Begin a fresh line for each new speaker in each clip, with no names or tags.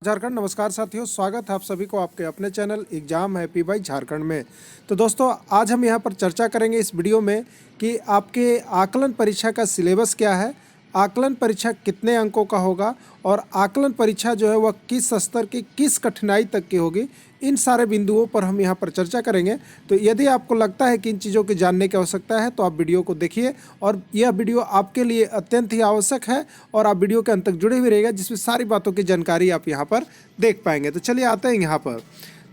झारखंड। नमस्कार साथियों, स्वागत है आप सभी को आपके अपने channel exam happy by Jharkhand में। तो दोस्तों, आज हम यहाँ पर चर्चा करेंगे इस वीडियो में कि आपके आकलन परीक्षा का सिलेबस क्या है, आकलन परीक्षा कितने अंकों का होगा और आकलन परीक्षा जो है वह किस स्तर की, किस कठिनाई तक की होगी। इन सारे बिंदुओं पर हम यहाँ पर चर्चा करेंगे। तो यदि आपको लगता है कि इन चीज़ों की जानने की आवश्यकता है तो आप वीडियो को देखिए, और यह वीडियो आपके लिए अत्यंत ही आवश्यक है और आप वीडियो के अंत तक जुड़े हुए रहिएगा, जिसमें सारी बातों की जानकारी आप यहाँ पर देख पाएंगे। तो चलिए आते हैं यहाँ पर।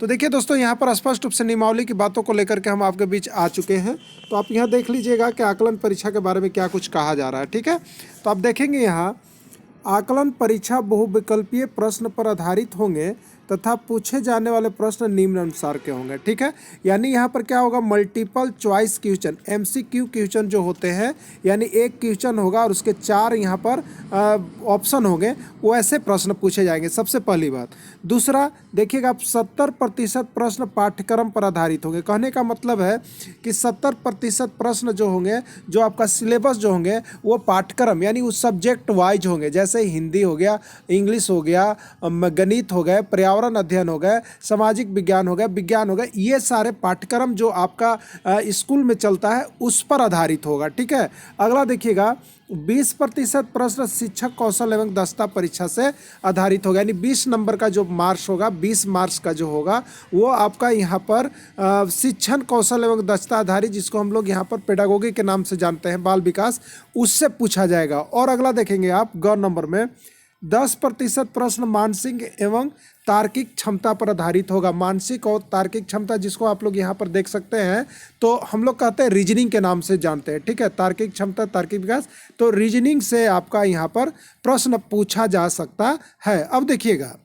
तो देखिए दोस्तों, यहाँ पर स्पष्ट रूप से नियमावली की बातों को लेकर के हम आपके बीच आ चुके हैं। तो आप यहाँ देख लीजिएगा कि आकलन परीक्षा के बारे में क्या कुछ कहा जा रहा है। ठीक है, तो आप देखेंगे यहाँ, आकलन परीक्षा बहुविकल्पीय प्रश्न पर आधारित होंगे तथा पूछे जाने वाले प्रश्न निम्नानुसार के होंगे। ठीक है, यानी यहाँ पर क्या होगा, multiple choice question, MCQ question जो होते हैं, यानी एक क्वेश्चन होगा और उसके 4 यहाँ पर ऑप्शन होंगे, वो ऐसे प्रश्न पूछे जाएंगे। सबसे पहली बात। दूसरा देखिएगा, 70% प्रश्न पाठ्यक्रम पर आधारित होंगे। कहने का मतलब है कि 70% प्रश्न जो होंगे, जो आपका सिलेबस जो होंगे, वो पाठ्यक्रम यानी उस सब्जेक्ट वाइज होंगे। जैसे हिंदी हो गया, इंग्लिश हो गया, गणित हो गए, पर्यावरण अध्ययन हो गए, सामाजिक विज्ञान हो गया, विज्ञान हो गया, ये सारे पाठ्यक्रम जो आपका स्कूल में चलता है उस पर आधारित होगा। ठीक है, अगला देखिएगा, 20% प्रश्न शिक्षक कौशल एवं दक्षता परीक्षा से आधारित होगा। यानी 20 नंबर का जो मार्क्स होगा, 20 मार्क्स का जो होगा, वो आपका यहाँ पर शिक्षण कौशल एवं दक्षता आधारित, जिसको हम लोग यहाँ पर पेडागोगी के नाम से जानते हैं, बाल विकास, उससे पूछा जाएगा। और अगला देखेंगे आप, ग नंबर में 10% प्रश्न मानसिक एवं तार्किक क्षमता पर आधारित होगा। मानसिक और तार्किक क्षमता, जिसको आप लोग यहाँ पर देख सकते हैं, तो हम लोग कहते हैं रीजनिंग के नाम से जानते हैं। ठीक है, तार्किक क्षमता, तार्किक विकास, तो रीजनिंग से आपका यहाँ पर प्रश्न पूछा जा सकता है। अब देखिएगा,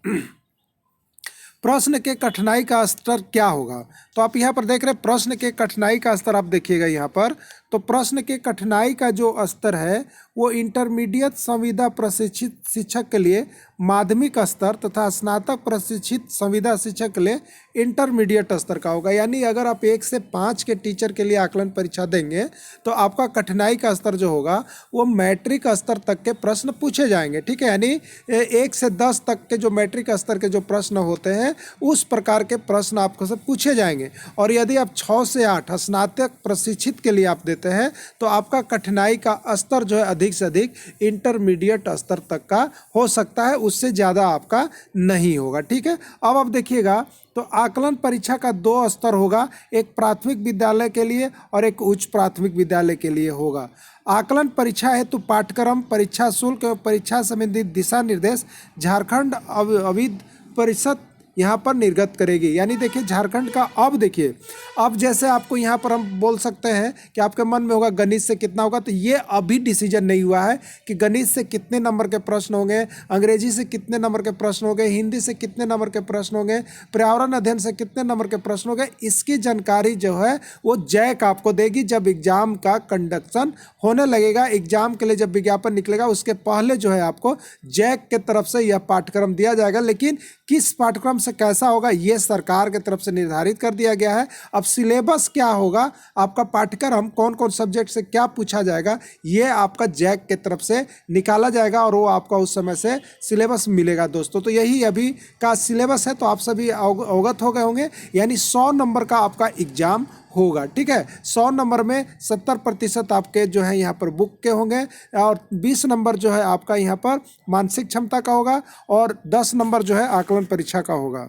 प्रश्न के कठिनाई का स्तर क्या होगा। तो आप यहाँ पर देख रहे हैं प्रश्न के कठिनाई का स्तर, आप देखिएगा यहाँ पर। तो प्रश्न के कठिनाई का जो स्तर है वो इंटरमीडिएट संविदा प्रशिक्षित शिक्षक के लिए माध्यमिक स्तर तथा स्नातक प्रशिक्षित संविदा शिक्षक के लिए इंटरमीडिएट स्तर का होगा। यानी अगर आप 1 से 5 के टीचर के लिए आकलन परीक्षा देंगे तो आपका कठिनाई का स्तर जो होगा वो मैट्रिक स्तर तक के प्रश्न पूछे जाएंगे। ठीक है, यानी 1 से 10 तक के जो मैट्रिक स्तर के जो प्रश्न होते हैं उस प्रकार के प्रश्न आपको सब पूछे जाएंगे। और यदि आप 6 से 8 स्नातक प्रशिक्षित के लिए आप देते हैं तो आपका कठिनाई का स्तर जो है अधिक से अधिक इंटरमीडिएट स्तर तक का हो सकता है, उससे ज़्यादा आपका नहीं होगा। ठीक है, अब आप देखिएगा, तो आकलन परीक्षा का 2 स्तर होगा, एक प्राथमिक विद्यालय के लिए और एक उच्च प्राथमिक विद्यालय के लिए होगा। आकलन परीक्षा हेतु पाठ्यक्रम, परीक्षा शुल्क एवं परीक्षा संबंधी दिशा निर्देश झारखंड अविध परिषद यहाँ पर निर्गत करेगी। यानी देखिए, झारखंड का, अब देखिए, अब जैसे आपको यहाँ पर हम बोल सकते हैं कि आपके मन में होगा गणित से कितना होगा, तो ये अभी डिसीजन नहीं हुआ है कि गणित से कितने नंबर के प्रश्न होंगे, अंग्रेजी से कितने नंबर के प्रश्न होंगे, हिंदी से कितने नंबर के प्रश्न होंगे, पर्यावरण अध्ययन से कितने नंबर के प्रश्न होंगे। इसकी जानकारी जो है वो जैक आपको देगी जब एग्जाम का कंडक्शन होने लगेगा। एग्जाम के लिए जब विज्ञापन निकलेगा उसके पहले जो है आपको जैक के तरफ से यह पाठ्यक्रम दिया जाएगा। लेकिन किस पाठ्यक्रम से कैसा होगा ये सरकार की तरफ से निर्धारित कर दिया गया है। अब सिलेबस क्या होगा, आपका पाठ्यक्रम कौन कौन सब्जेक्ट से क्या पूछा जाएगा, ये आपका जैक की तरफ से निकाला जाएगा और वो आपका उस समय से सिलेबस मिलेगा दोस्तों। तो यही अभी का सिलेबस है, तो आप सभी अवगत हो गए होंगे। यानी 100 नंबर का आपका एग्जाम होगा। ठीक है, 100 नंबर में 70% आपके जो है यहाँ पर बुक के होंगे और 20 नंबर जो है आपका यहाँ पर मानसिक क्षमता का होगा और 10 नंबर जो है आकलन परीक्षा का होगा।